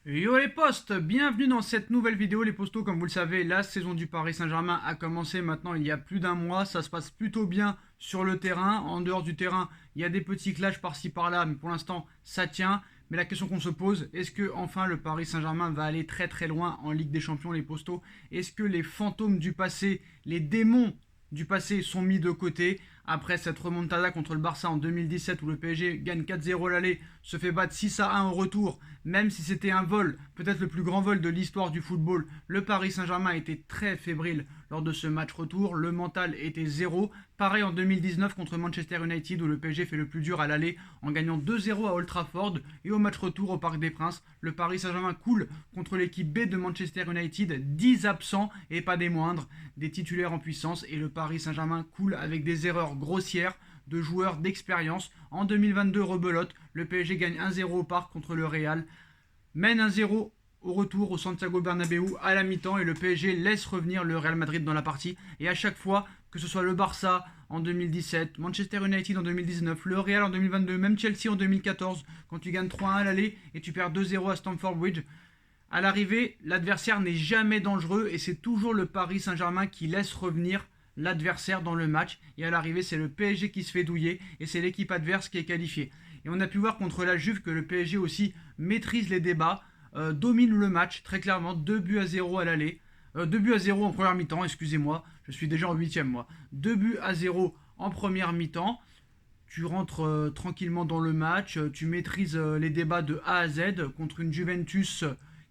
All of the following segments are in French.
Yo les postes, bienvenue dans cette nouvelle vidéo les postos. Comme vous le savez, la saison du Paris Saint-Germain a commencé maintenant il y a plus d'un mois. Ça se passe plutôt bien sur le terrain. En dehors du terrain, il y a des petits clashs par-ci par-là, mais pour l'instant ça tient. Mais la question qu'on se pose, est-ce que enfin le Paris Saint-Germain va aller très très loin en Ligue des Champions les postos? Est-ce que les fantômes du passé, les démons du passé sont mis de côté après cette remontada contre le Barça en 2017 où le PSG gagne 4-0 l'aller, se fait battre 6-1 au retour, même si c'était un vol, peut-être le plus grand vol de l'histoire du football. Le Paris Saint-Germain était très fébrile lors de ce match retour, le mental était zéro. Pareil en 2019 contre Manchester United où le PSG fait le plus dur à l'aller en gagnant 2-0 à Old Trafford, et au match retour au Parc des Princes, le Paris Saint-Germain coule contre l'équipe B de Manchester United, 10 absents et pas des moindres, des titulaires en puissance, et le Paris Saint-Germain coule avec des erreurs grossières de joueurs d'expérience. En 2022, rebelote, le PSG gagne 1-0 au Parc contre le Real, mène 1-0 au retour au Santiago Bernabéu à la mi-temps, et le PSG laisse revenir le Real Madrid dans la partie. Et à chaque fois, que ce soit le Barça en 2017, Manchester United en 2019, le Real en 2022, même Chelsea en 2014, quand tu gagnes 3-1 à l'aller et tu perds 2-0 à Stamford Bridge, à l'arrivée, l'adversaire n'est jamais dangereux et c'est toujours le Paris Saint-Germain qui laisse revenir l'adversaire dans le match. Et à l'arrivée, c'est le PSG qui se fait douiller et c'est l'équipe adverse qui est qualifiée. Et on a pu voir contre la Juve que le PSG aussi maîtrise les débats, domine le match très clairement, 2 buts à 0 à l'aller. 2 buts à 0 en première mi-temps, excusez-moi, je suis déjà en huitième moi. 2 buts à 0 en première mi-temps. Tu rentres tranquillement dans le match, tu maîtrises les débats de A à Z contre une Juventus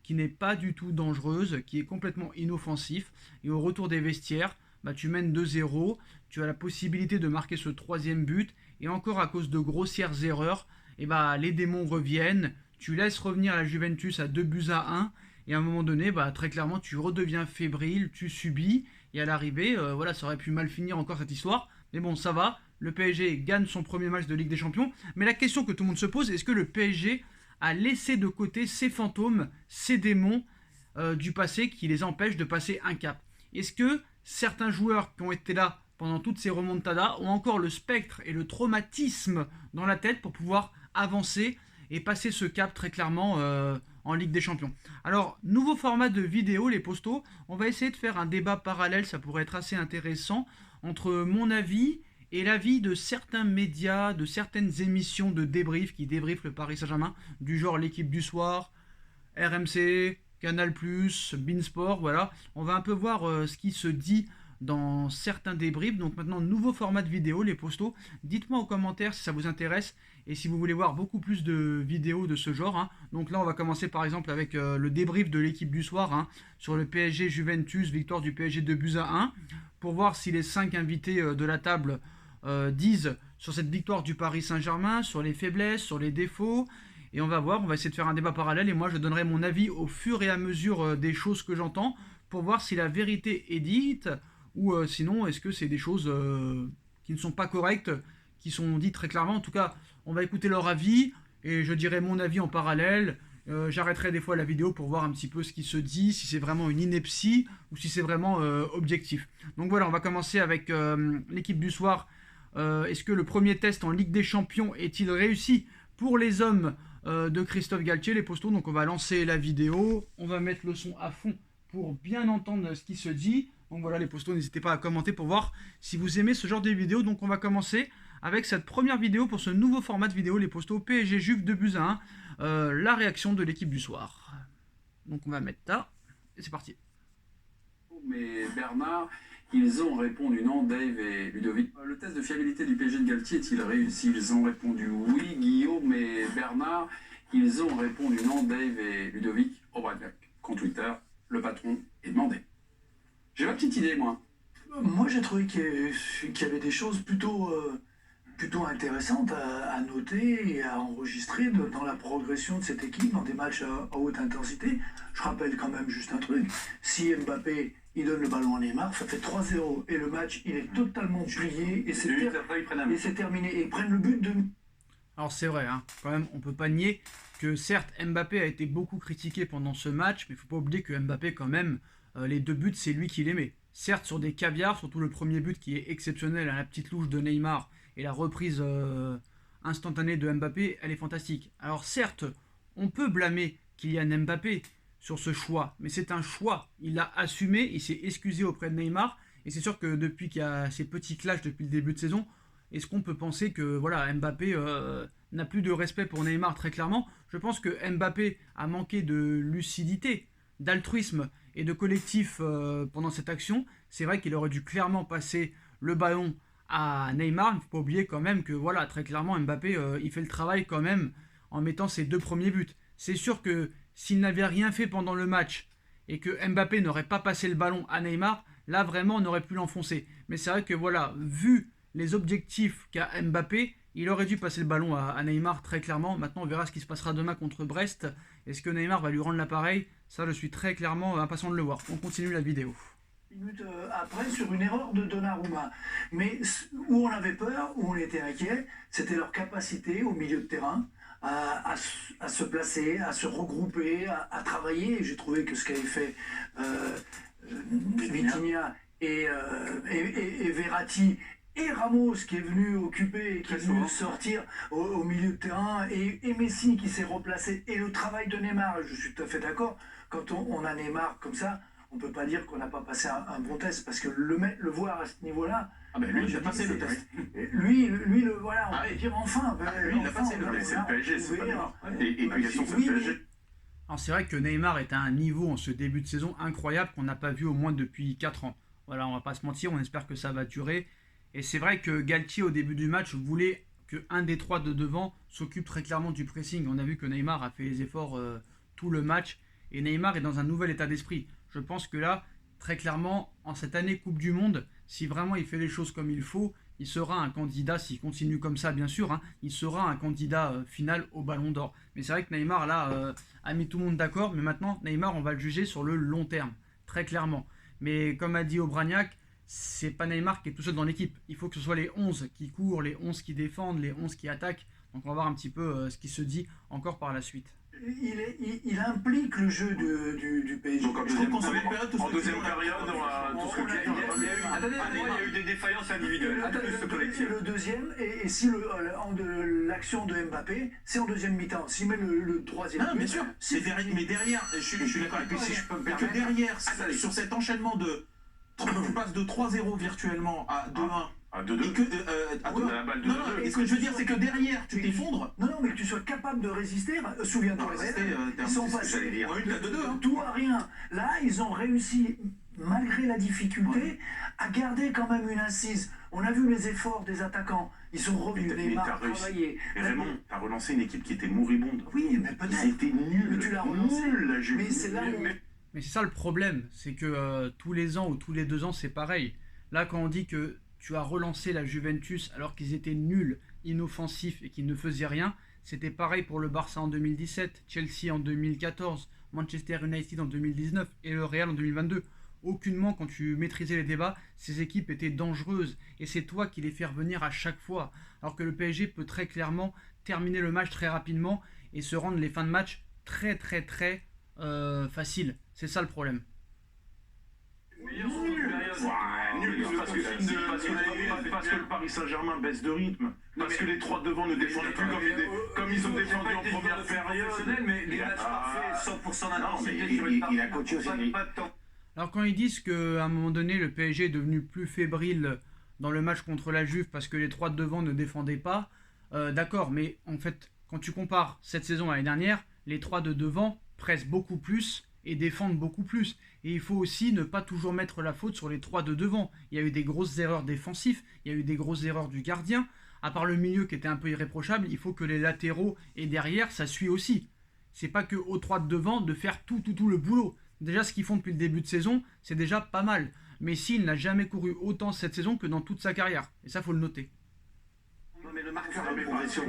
qui n'est pas du tout dangereuse, qui est complètement inoffensif. Et au retour des vestiaires, bah, tu mènes 2-0, tu as la possibilité de marquer ce troisième but, et encore à cause de grossières erreurs, et bah, les démons reviennent, tu laisses revenir la Juventus à 2 buts à 1, et à un moment donné, bah, très clairement, tu redeviens fébrile, tu subis, et à l'arrivée, voilà, ça aurait pu mal finir encore cette histoire, mais bon, ça va, le PSG gagne son premier match de Ligue des Champions, mais la question que tout le monde se pose, est-ce que le PSG a laissé de côté ces fantômes, ces démons du passé qui les empêchent de passer un cap? Est-ce que certains joueurs qui ont été là pendant toutes ces remontadas ont encore le spectre et le traumatisme dans la tête pour pouvoir avancer et passer ce cap très clairement en Ligue des Champions? Alors, nouveau format de vidéo, les postos, on va essayer de faire un débat parallèle, ça pourrait être assez intéressant, entre mon avis et l'avis de certains médias, de certaines émissions de débrief qui débriefent le Paris Saint-Germain, du genre l'équipe du soir, RMC, Canal+, Beansport, voilà. On va un peu voir ce qui se dit dans certains débriefs. Donc maintenant, nouveau format de vidéo, les postos. Dites-moi en commentaire si ça vous intéresse et si vous voulez voir beaucoup plus de vidéos de ce genre, hein. Donc là, on va commencer par exemple avec le débrief de l'équipe du soir, hein, sur le PSG Juventus, victoire du PSG 2 buts à 1, pour voir si les 5 invités de la table disent sur cette victoire du Paris Saint-Germain, sur les faiblesses, sur les défauts. Et on va voir, on va essayer de faire un débat parallèle et moi je donnerai mon avis au fur et à mesure des choses que j'entends pour voir si la vérité est dite ou sinon est-ce que c'est des choses qui ne sont pas correctes, qui sont dites très clairement. En tout cas, on va écouter leur avis et je dirai mon avis en parallèle. J'arrêterai des fois la vidéo pour voir un petit peu ce qui se dit, si c'est vraiment une ineptie ou si c'est vraiment objectif. Donc voilà, on va commencer avec l'équipe du soir. Est-ce que le premier test en Ligue des Champions est-il réussi pour les hommes de Christophe Galtier, les postos? Donc on va lancer la vidéo, on va mettre le son à fond pour bien entendre ce qui se dit. Donc voilà les postos, n'hésitez pas à commenter pour voir si vous aimez ce genre de vidéo. Donc on va commencer avec cette première vidéo pour ce nouveau format de vidéo, les postos PSG Juve 2 buts à 1, la réaction de l'équipe du soir. Donc on va mettre ça, et c'est parti. Mais Bernard, ils ont répondu non, Dave et Ludovic. Le test de fiabilité du PSG de Galtier est-il réussi? Ils ont répondu oui, Guillaume et Bernard. Ils ont répondu non, Dave et Ludovic. Au Braddock, compte Twitter, le patron est demandé. J'ai ma petite idée, moi. Moi, j'ai trouvé qu'il y avait des choses plutôt intéressantes à noter et à enregistrer dans la progression de cette équipe dans des matchs à haute intensité. Je rappelle quand même juste un truc. Si Mbappé il donne le ballon à Neymar, ça fait 3-0 et le match il est totalement plié et c'est terminé. Et ils prennent le but de... Alors c'est vrai, hein, quand même, on peut pas nier que certes Mbappé a été beaucoup critiqué pendant ce match, mais il faut pas oublier que Mbappé quand même, les 2 buts c'est lui qui les met. Certes sur des caviars, surtout le premier but qui est exceptionnel à la petite louche de Neymar et la reprise instantanée de Mbappé, elle est fantastique. Alors certes, on peut blâmer Kylian Mbappé sur ce choix. Mais c'est un choix. Il l'a assumé, il s'est excusé auprès de Neymar. Et c'est sûr que depuis qu'il y a ces petits clashs depuis le début de saison, est-ce qu'on peut penser que voilà, Mbappé n'a plus de respect pour Neymar très clairement? Je pense que Mbappé a manqué de lucidité, d'altruisme et de collectif pendant cette action. C'est vrai qu'il aurait dû clairement passer le ballon à Neymar. Il ne faut pas oublier quand même que voilà, très clairement Mbappé il fait le travail quand même en mettant ses 2 premiers buts. C'est sûr que s'il n'avait rien fait pendant le match et que Mbappé n'aurait pas passé le ballon à Neymar, là vraiment on aurait pu l'enfoncer. Mais c'est vrai que voilà, vu les objectifs qu'a Mbappé, il aurait dû passer le ballon à Neymar très clairement. Maintenant on verra ce qui se passera demain contre Brest. Est-ce que Neymar va lui rendre l'appareil? Ça je suis très clairement impatient de le voir. On continue la vidéo. Minutes après sur une erreur de Donnarumma. Mais où on avait peur, où on était inquiet, c'était leur capacité au milieu de terrain à se placer, à se regrouper, à travailler. Et j'ai trouvé que ce qu'avait fait Vitinha et Verratti et Ramos qui est venu occuper et qui est venu sortir au milieu de terrain et Messi qui s'est replacé et le travail de Neymar, je suis tout à fait d'accord, quand on a Neymar comme ça, on ne peut pas dire qu'on n'a pas passé un bon test parce que le voir à ce niveau-là. Ah ben lui, il a passé le test. Lui voilà, on peut dire enfin. Lui, il a passé le test. C'est le PSG, c'est pas Neymar. Et puis il y a son PSG. Alors c'est vrai que Neymar est à un niveau en ce début de saison incroyable qu'on n'a pas vu au moins depuis 4 ans. Voilà, on va pas se mentir, on espère que ça va durer. Et c'est vrai que Galtier au début du match voulait qu'un des 3 de devant s'occupe très clairement du pressing. On a vu que Neymar a fait les efforts tout le match et Neymar est dans un nouvel état d'esprit. Je pense que là, très clairement, en cette année Coupe du Monde, si vraiment il fait les choses comme il faut, il sera un candidat, s'il continue comme ça bien sûr, hein, il sera un candidat final au Ballon d'Or. Mais c'est vrai que Neymar là a mis tout le monde d'accord, mais maintenant Neymar on va le juger sur le long terme, très clairement. Mais comme a dit Obraniak, c'est pas Neymar qui est tout seul dans l'équipe. Il faut que ce soit les 11 qui courent, les 11 qui défendent, les 11 qui attaquent. Donc on va voir un petit peu ce qui se dit encore par la suite. Il implique le jeu du PSG. Donc en deuxième période, on a tout ce que il y a eu des défaillances individuelles. Le deuxième, et si l'action de Mbappé, c'est en deuxième mi-temps. S'il met le troisième. Ah, bien sûr, mais derrière, je suis d'accord avec toi, si je peux me permettre, que derrière, sur cet enchaînement de. Tu passes de 3-0 virtuellement à 2-1. À 2-2. Et que, et ce que je veux dire, c'est que derrière, tu t'effondres. Non, mais que tu sois capable de résister. Souviens-toi, ils sont passés tout à rien. Là, ils ont réussi, malgré la difficulté, à garder quand même une assise. On a vu les efforts des attaquants. Ils sont revenus, Neymar, travailler. Mais Raymond, tu as relancé une équipe qui était moribonde. Oui, mais peut-être. C'était nul. Mais tu l'as relancé. Mais c'est là où... Mais c'est ça le problème, c'est que tous les ans ou tous les 2 ans, c'est pareil. Là, quand on dit que tu as relancé la Juventus alors qu'ils étaient nuls, inoffensifs et qu'ils ne faisaient rien, c'était pareil pour le Barça en 2017, Chelsea en 2014, Manchester United en 2019 et le Real en 2022. Aucunement, quand tu maîtrisais les débats, ces équipes étaient dangereuses et c'est toi qui les fais revenir à chaque fois. Alors que le PSG peut très clairement terminer le match très rapidement et se rendre les fins de match très faciles. C'est ça le problème. Parce que le Paris Saint-Germain baisse de rythme, parce que les 3 devant ne défendent plus comme ils ont défendu en première période. Mais les matchs parfaits, 100% d'intensité. Il a coaché aussi. Alors quand ils disent qu'à un moment donné le PSG est devenu plus fébrile dans le match contre la Juve parce que les 3 de devant ne défendaient pas, d'accord, mais en fait quand tu compares cette saison à l'année dernière, les 3 de devant pressent beaucoup plus et défendent beaucoup plus. Et il faut aussi ne pas toujours mettre la faute sur les 3 de devant. Il y a eu des grosses erreurs défensives, il y a eu des grosses erreurs du gardien. À part le milieu qui était un peu irréprochable, il faut que les latéraux et derrière, ça suit aussi. C'est pas que aux 3 de devant de faire tout le boulot. Déjà, ce qu'ils font depuis le début de saison, c'est déjà pas mal. Messi, il n'a jamais couru autant cette saison que dans toute sa carrière. Et ça, faut le noter. Mais le marqueur de progression,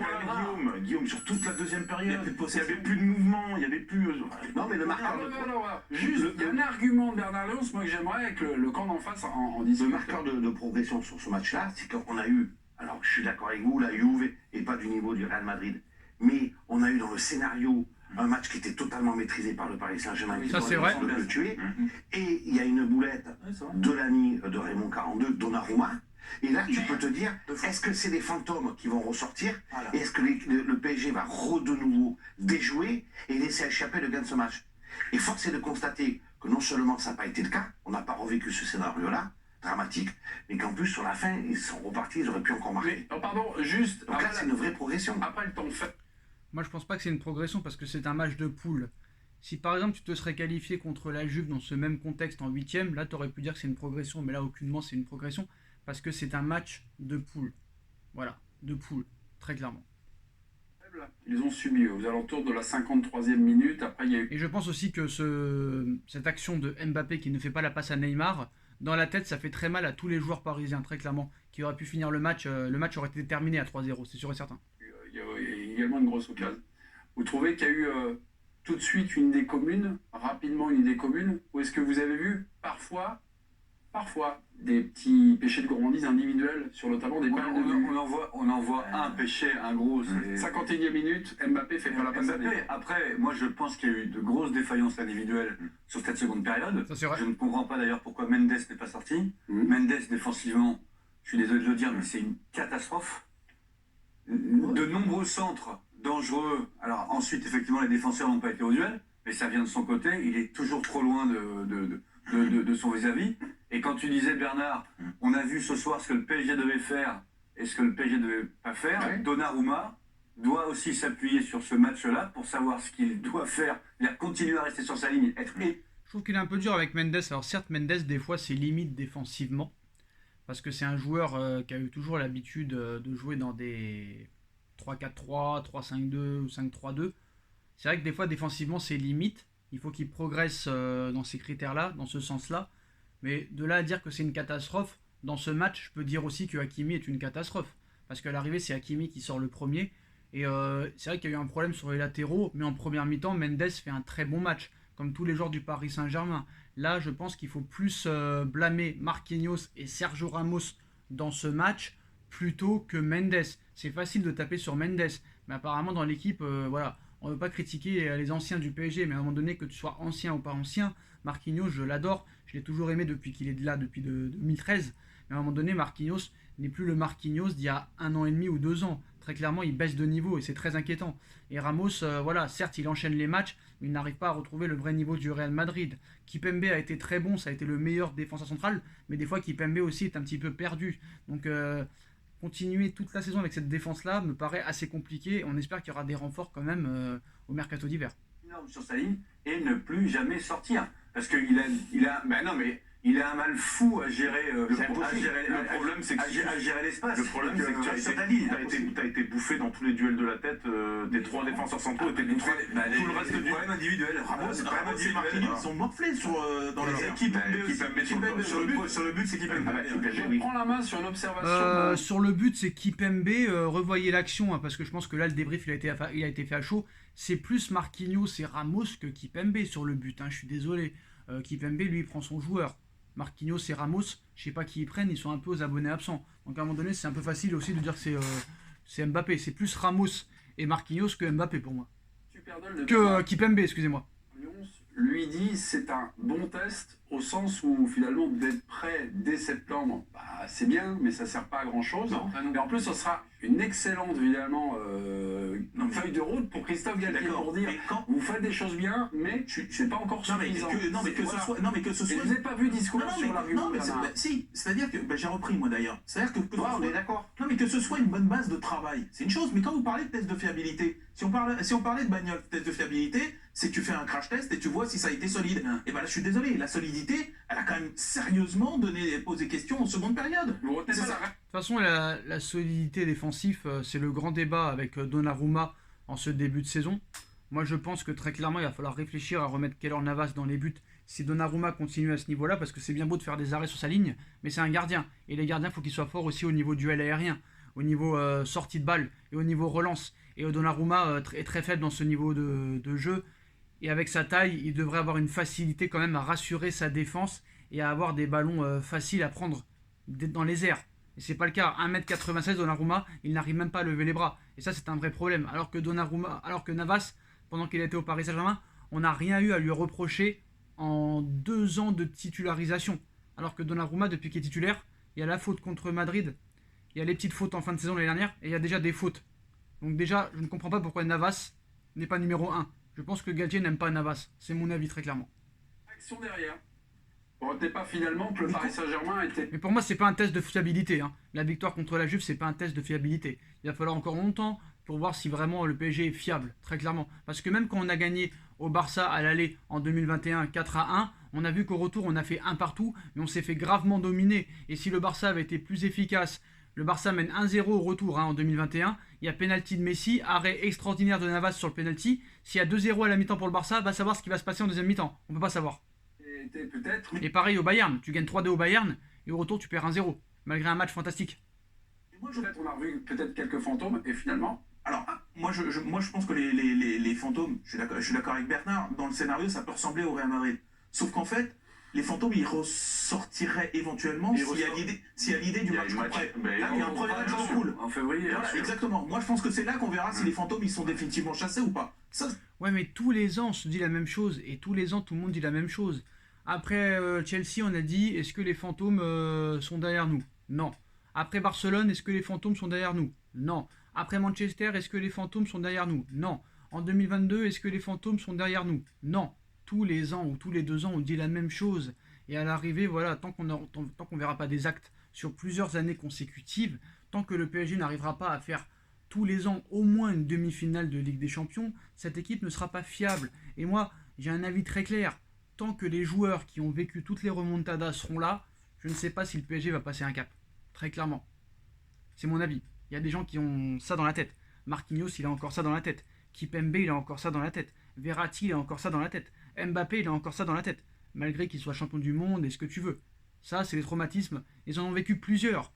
Guillaume, sur toute la deuxième période, il n'y avait plus de mouvement, il n'y avait plus... Non, mais le marqueur de... Juste, il y a un argument de Bernard Léons, moi que j'aimerais avec le camp d'en face en disant... Le marqueur de progression sur ce match-là, c'est qu'on a eu, alors je suis d'accord avec vous, la Juve et pas du niveau du Real Madrid, mais on a eu dans le scénario un match qui était totalement maîtrisé par le Paris Saint-Germain, qui c'est vrai. le tuer, et il y a une boulette de l'ami de Raymond 42, Donnarumma, Et là, tu peux te dire, est-ce que c'est des fantômes qui vont ressortir? Voilà. Et est-ce que le PSG va de nouveau déjouer et laisser échapper le gain de ce match? Et force est de constater que non seulement ça n'a pas été le cas, on n'a pas revécu ce scénario-là, dramatique, mais qu'en plus, sur la fin, ils sont repartis, ils auraient pu encore marquer. Mais, pardon, juste. Donc là, c'est une vraie progression. Après le temps fait. Moi, je pense pas que c'est une progression parce que c'est un match de poule. Si par exemple tu te serais qualifié contre la Juve dans ce même contexte en 8ème, là tu aurais pu dire que c'est une progression, mais là aucunement c'est une progression parce que c'est un match de poule. Voilà, de poule, très clairement. Ils ont subi aux alentours de la 53e minute. Après, il y a eu. Et je pense aussi que cette action de Mbappé qui ne fait pas la passe à Neymar, dans la tête ça fait très mal à tous les joueurs parisiens, très clairement, qui auraient pu finir le match aurait été terminé à 3-0, c'est sûr et certain. Il y a également une grosse occasion. Vous trouvez qu'il y a eu tout de suite une idée commune, rapidement une idée commune, ou est-ce que vous avez vu parfois des petits péchés de gourmandise individuels sur le talent des balles de but? On en voit un péché, un gros. 51e minute, Mbappé fait pas la passe à Mbappé, Neymar. après, moi je pense qu'il y a eu de grosses défaillances individuelles sur cette seconde période. Ça c'est vrai. Je ne comprends pas d'ailleurs pourquoi Mendes n'est pas sorti. Mendes, défensivement, je suis désolé de le dire, mais c'est une catastrophe. De nombreux centres dangereux. Alors ensuite, effectivement, les défenseurs n'ont pas été au duel, mais ça vient de son côté. Il est toujours trop loin de son vis-à-vis. Et quand tu disais, Bernard, on a vu ce soir ce que le PSG devait faire et ce que le PSG ne devait pas faire, Ouais. Donnarumma doit aussi s'appuyer sur ce match-là pour savoir ce qu'il doit faire, c'est-à-dire continuer à rester sur sa ligne, être Je trouve qu'il est un peu dur avec Mendes. Alors certes, Mendes, des fois, c'est limite défensivement. Parce que c'est un joueur qui a eu toujours l'habitude de jouer dans des 3-4-3, 3-5-2 ou 5-3-2. C'est vrai que des fois, défensivement, c'est limite. Il faut qu'il progresse dans ces critères-là, dans ce sens-là. Mais de là à dire que c'est une catastrophe, dans ce match, je peux dire aussi que Hakimi est une catastrophe. Parce qu'à l'arrivée, c'est Hakimi qui sort le premier. Et c'est vrai qu'il y a eu un problème sur les latéraux, mais en première mi-temps, Mendes fait un très bon match, comme tous les joueurs du Paris Saint-Germain. Là, je pense qu'il faut plus blâmer Marquinhos et Sergio Ramos dans ce match plutôt que Mendes. C'est facile de taper sur Mendes, mais apparemment dans l'équipe, voilà, on ne veut pas critiquer les anciens du PSG, mais à un moment donné, que tu sois ancien ou pas ancien, Marquinhos, je l'adore, je l'ai toujours aimé depuis qu'il est là, depuis 2013, mais à un moment donné, Marquinhos n'est plus le Marquinhos d'il y a 1 an et demi ou 2 ans. Très clairement, il baisse de niveau et c'est très inquiétant. Et Ramos, voilà, certes, il enchaîne les matchs, mais il n'arrive pas à retrouver le vrai niveau du Real Madrid. Kipembe a été très bon, ça a été le meilleur défenseur central, mais des fois Kipembe aussi est un petit peu perdu. Donc continuer toute la saison avec cette défense-là me paraît assez compliqué. On espère qu'il y aura des renforts quand même au mercato d'hiver. énorme sur sa ligne et ne plus jamais sortir. Parce qu'il il a un mal fou à gérer Le problème, c'est que à gérer l'espace. Le problème, c'est que sur ta ligne. tu as été bouffé dans tous les duels de la tête des 3 défenseurs centraux. Tout le reste du problème individuel. Ramos et Marquinhos sont morflés dans les équipes. Sur le but, c'est Kipembe. Je prends la main sur une observation. Sur le but, c'est Kipembe. Revoyez l'action, hein, parce que je pense que là, le débrief, il a été fait à chaud. C'est plus Marquinhos et Ramos que Kipembe sur le but. Hein, je suis désolé. Kipembe, lui, il prend son joueur. Marquinhos et Ramos, je sais pas qui ils prennent, ils sont un peu aux abonnés absents. Donc à un moment donné, c'est un peu facile aussi de dire que c'est Mbappé. C'est plus Ramos et Marquinhos que Mbappé pour moi. Que Kipembe, excusez-moi. Lui dit c'est un bon test au sens où finalement d'être prêt dès septembre, c'est bien, mais ça sert pas à grand chose. Mais en plus, ce sera une excellente évidemment feuille de route pour Christophe Galtier pour dire vous faites des choses bien, mais c'est pas encore suffisant. Que ce soit. Je n'ai pas vu discours sur l'argument. Si, c'est-à-dire que j'ai repris moi d'ailleurs. C'est-à-dire que on est d'accord. Non, mais que ce soit une bonne base de travail, c'est une chose. Mais quand vous parlez de test de fiabilité, si on parlait de bagnole, test de fiabilité, c'est que tu fais un crash test et tu vois si ça a été solide. Et ben là, je suis désolé, la solidité, elle a quand même sérieusement posé question en seconde période. Vous retenez ça. De toute façon, la solidité défensive, c'est le grand débat avec Donnarumma en ce début de saison. Moi, je pense que très clairement, il va falloir réfléchir à remettre Keylor Navas dans les buts si Donnarumma continue à ce niveau-là, parce que c'est bien beau de faire des arrêts sur sa ligne, mais c'est un gardien. Et les gardiens, il faut qu'ils soient forts aussi au niveau duel aérien, au niveau sortie de balle et au niveau relance. Et Donnarumma est très faible dans ce niveau de jeu. Et avec sa taille, il devrait avoir une facilité quand même à rassurer sa défense et à avoir des ballons faciles à prendre dans les airs. Et c'est pas le cas. 1m96 Donnarumma, il n'arrive même pas à lever les bras. Et ça, c'est un vrai problème. Alors que Navas, pendant qu'il était au Paris Saint-Germain, on n'a rien eu à lui reprocher en 2 ans de titularisation. Alors que Donnarumma, depuis qu'il est titulaire, il y a la faute contre Madrid, il y a les petites fautes en fin de saison l'année dernière, et il y a déjà des fautes. Donc déjà, je ne comprends pas pourquoi Navas n'est pas numéro 1. Je pense que Galtier n'aime pas Navas, c'est mon avis très clairement. Action derrière. On retenait pas finalement que le Paris Saint-Germain était... Mais pour moi, c'est pas un test de fiabilité. Hein. La victoire contre la Juve, c'est pas un test de fiabilité. Il va falloir encore longtemps pour voir si vraiment le PSG est fiable, très clairement. Parce que même quand on a gagné au Barça à l'aller en 2021 4-1, on a vu qu'au retour, on a fait un partout, mais on s'est fait gravement dominer. Et si le Barça avait été plus efficace, le Barça mène 1-0 au retour en 2021. Il y a pénalty de Messi, arrêt extraordinaire de Navas sur le pénalty. S'il y a 2-0 à la mi-temps pour le Barça, va savoir ce qui va se passer en deuxième mi-temps. On peut pas savoir. Peut-être. Et pareil au Bayern, tu gagnes 3-2 au Bayern, et au retour, tu perds 1-0, malgré un match fantastique. Peut-être on a revu peut-être quelques fantômes, et finalement... Alors, moi je pense que les fantômes, je suis d'accord avec Bernard, dans le scénario, ça peut ressembler au Real Madrid. Sauf qu'en fait, les fantômes, ils ressortiraient éventuellement s'il y a l'idée du match après. Là, il y a un premier match en poule. En février, voilà, exactement. Moi, je pense que c'est là qu'on verra si les fantômes, ils sont définitivement chassés ou pas. Ça... Ouais, mais tous les ans, on se dit la même chose, et tous les ans, tout le monde dit la même chose. Après Chelsea, on a dit, est-ce que les fantômes sont derrière nous? Non. Après Barcelone, est-ce que les fantômes sont derrière nous? Non. Après Manchester, est-ce que les fantômes sont derrière nous? Non. En 2022, est-ce que les fantômes sont derrière nous? Non. Tous les ans ou tous les 2 ans, on dit la même chose. Et à l'arrivée, voilà, tant qu'on ne verra pas des actes sur plusieurs années consécutives, tant que le PSG n'arrivera pas à faire tous les ans au moins une demi-finale de Ligue des Champions, cette équipe ne sera pas fiable. Et moi, j'ai un avis très clair. Tant que les joueurs qui ont vécu toutes les remontadas seront là, je ne sais pas si le PSG va passer un cap. Très clairement. C'est mon avis. Il y a des gens qui ont ça dans la tête. Marquinhos, il a encore ça dans la tête. Kipembe, il a encore ça dans la tête. Verratti, il a encore ça dans la tête. Mbappé, il a encore ça dans la tête. Malgré qu'il soit champion du monde et ce que tu veux. Ça, c'est les traumatismes. Ils en ont vécu plusieurs.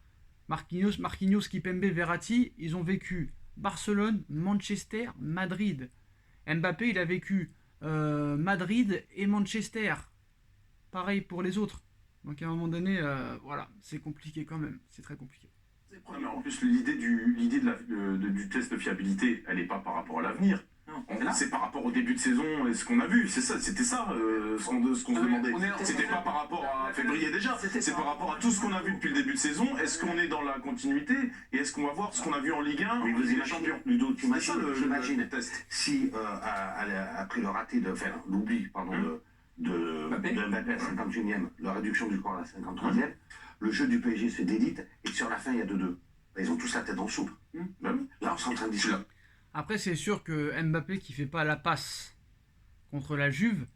Marquinhos, Kipembe, Verratti, ils ont vécu Barcelone, Manchester, Madrid. Mbappé, il a vécu Madrid et Manchester. Pareil pour les autres. Donc à un moment donné, voilà, c'est compliqué quand même. C'est très compliqué. Non, mais en plus, l'idée du test de fiabilité, elle n'est pas par rapport à l'avenir. C'est par rapport au début de saison et ce qu'on a vu. C'était ça ce qu'on se demandait. C'était pas par rapport à février déjà. C'est par rapport à tout ce qu'on a vu depuis le début de saison. Est-ce qu'on est dans la continuité et est-ce qu'on va voir ce qu'on a vu en Ligue 1 Oui, vous imaginez, Ludo, j'imagine le test. si après le raté l'oubli de Mbappé à 51e, la réduction du score à la 53e, le jeu du PSG se fait d'élite et sur la fin il y a 2-2. Ils ont tous la tête dans le soupe. Là on s'est en train de discuter. Après, c'est sûr que Mbappé qui fait pas la passe contre la Juve,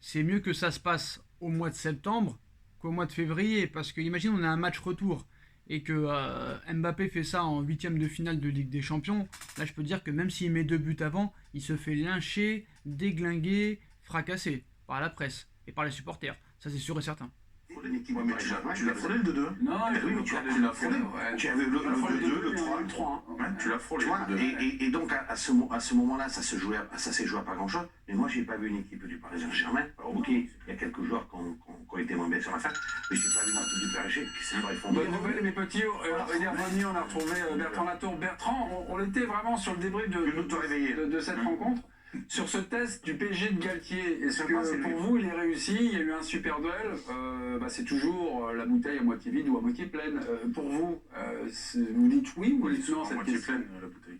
c'est mieux que ça se passe au mois de septembre qu'au mois de février. Parce que imagine on a un match retour et que Mbappé fait ça en 8e de finale de Ligue des Champions. Là, je peux dire que même s'il met 2 buts avant, il se fait lyncher, déglinguer, fracasser par la presse et par les supporters. Ça, c'est sûr et certain. Ouais, mais tu l'as frôlé le 2-2. Non, oui, mais tu l'as frôlé. Tu avais le 2-2, le 3, le 3. Tu l'as frôlé. Et donc à ce moment-là, ça s'est joué à pas grand-chose. Mais moi, j'ai pas vu une équipe du Paris Saint-Germain. Ok, il y a quelques joueurs qui ont été moins bien sur la fin, mais j'ai pas vu une équipe du PSG qui s'est pas effondrée. Bonne nouvelle, mes petits. Il est revenu, on a retrouvé Bertrand Latour. Bertrand, on était vraiment sur le débrief de cette rencontre. Sur ce test du PSG de Galtier, est-ce que pour vous il est réussi? Il y a eu un super duel, c'est toujours la bouteille à moitié vide ou à moitié pleine. Pour vous, vous dites oui ou vous dites non à cette question? pleine la bouteille.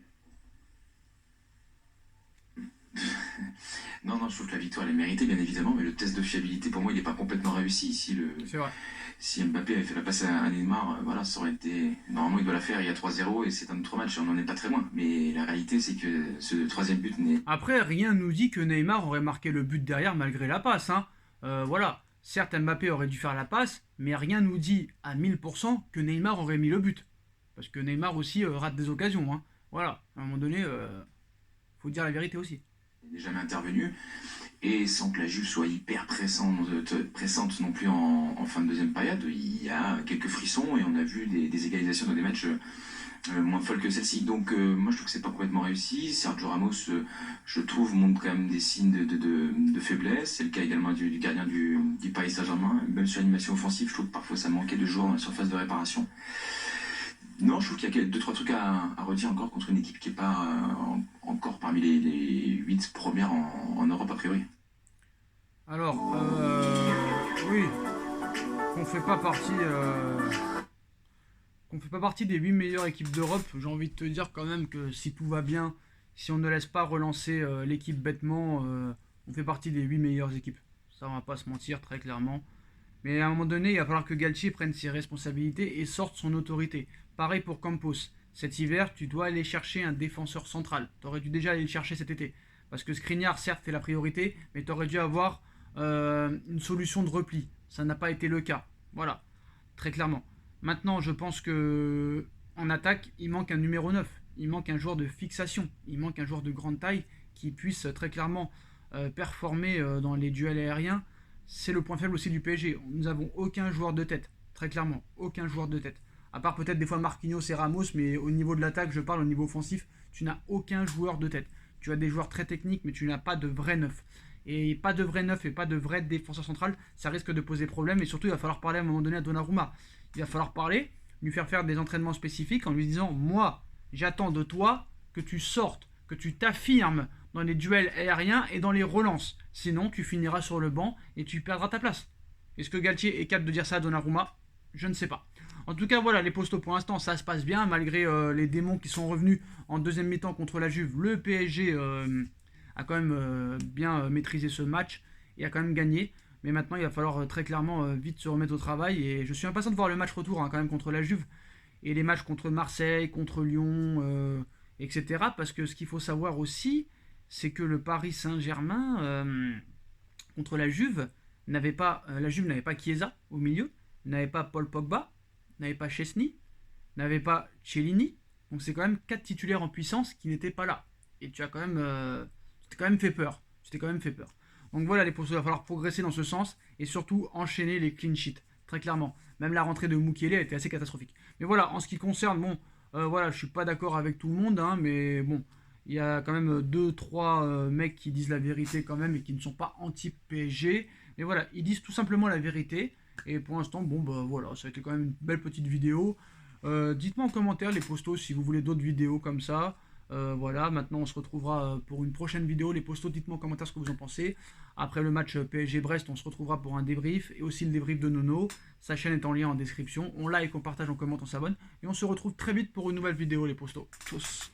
Non, je trouve que la victoire elle est méritée bien évidemment, mais le test de fiabilité pour moi il n'est pas complètement réussi ici. C'est vrai. Si Mbappé avait fait la passe à Neymar, voilà, ça aurait été... Normalement, il doit la faire, il y a 3-0 et c'est un autre match, on n'en est pas très loin. Mais la réalité, c'est que ce 3e but n'est... Après, rien ne nous dit que Neymar aurait marqué le but derrière malgré la passe. Hein. Voilà, certes, Mbappé aurait dû faire la passe, mais rien nous dit à 1000% que Neymar aurait mis le but. Parce que Neymar aussi rate des occasions. Hein. Voilà, à un moment donné, faut dire la vérité aussi. Il n'est jamais intervenu. Et sans que la Juve soit hyper pressante non plus en fin de deuxième période, il y a quelques frissons et on a vu des égalisations dans des matchs moins folles que celle-ci. Donc moi je trouve que c'est pas complètement réussi. Sergio Ramos, je trouve, montre quand même des signes de faiblesse. C'est le cas également du gardien du Paris Saint-Germain. Même sur l'animation offensive, je trouve que parfois ça manquait de joueurs dans la surface de réparation. Non, je trouve qu'il y a 2-3 trucs à redire encore contre une équipe qui n'est pas encore parmi les 8 premières en Europe a priori. Alors, oui, on fait pas partie qu'on fait pas partie des 8 meilleures équipes d'Europe. J'ai envie de te dire quand même que si tout va bien, si on ne laisse pas relancer l'équipe bêtement, on fait partie des 8 meilleures équipes. Ça, on va pas se mentir très clairement. Mais à un moment donné, il va falloir que Galtier prenne ses responsabilités et sorte son autorité. Pareil pour Campos. Cet hiver, tu dois aller chercher un défenseur central. Tu aurais dû déjà aller le chercher cet été. Parce que Skriniar, certes, c'est la priorité, mais tu aurais dû avoir une solution de repli. Ça n'a pas été le cas. Voilà, très clairement. Maintenant, je pense que en attaque, il manque un numéro 9. Il manque un joueur de fixation. Il manque un joueur de grande taille qui puisse très clairement performer dans les duels aériens. C'est le point faible aussi du PSG. Nous n'avons aucun joueur de tête. Très clairement, aucun joueur de tête. À part peut-être des fois Marquinhos et Ramos, mais au niveau de l'attaque, je parle au niveau offensif, tu n'as aucun joueur de tête. Tu as des joueurs très techniques, mais tu n'as pas de vrai neuf. Et pas de vrai neuf et pas de vrai défenseur central, ça risque de poser problème. Et surtout, il va falloir parler à un moment donné à Donnarumma. Il va falloir parler, lui faire des entraînements spécifiques en lui disant « Moi, j'attends de toi que tu sortes, que tu t'affirmes dans les duels aériens et dans les relances. Sinon, tu finiras sur le banc et tu perdras ta place. » Est-ce que Galtier est capable de dire ça à Donnarumma? Je ne sais pas. En tout cas, voilà, les postos pour l'instant, ça se passe bien. Malgré les démons qui sont revenus en deuxième mi-temps contre la Juve, le PSG a quand même bien maîtrisé ce match et a quand même gagné. Mais maintenant, il va falloir très clairement vite se remettre au travail. Et je suis impatient de voir le match retour quand même contre la Juve. Et les matchs contre Marseille, contre Lyon, etc. Parce que ce qu'il faut savoir aussi, c'est que le Paris Saint-Germain, contre la Juve, n'avait pas Chiesa au milieu, n'avait pas Paul Pogba, n'avait pas Chesney, n'avait pas Chiellini. Donc c'est quand même 4 titulaires en puissance qui n'étaient pas là. Et tu as quand même, tu t'es quand même fait peur. Donc voilà les postos, il va falloir progresser dans ce sens et surtout enchaîner les clean sheets, très clairement. Même la rentrée de Mukiele a été assez catastrophique. Mais voilà, en ce qui concerne, bon, voilà, je suis pas d'accord avec tout le monde, hein, mais bon, il y a quand même 2-3 mecs qui disent la vérité quand même et qui ne sont pas anti-PSG. Mais voilà, ils disent tout simplement la vérité. Et pour l'instant, bon, bah voilà, ça a été quand même une belle petite vidéo. Dites-moi en commentaire les postos si vous voulez d'autres vidéos comme ça. Voilà, maintenant on se retrouvera pour une prochaine vidéo. Les postos, dites-moi en commentaire ce que vous en pensez. Après le match PSG-Brest, on se retrouvera pour un débrief et aussi le débrief de Nono. Sa chaîne est en lien en description. On like, on partage, on commente, on s'abonne. Et on se retrouve très vite pour une nouvelle vidéo les postos. Tchuss.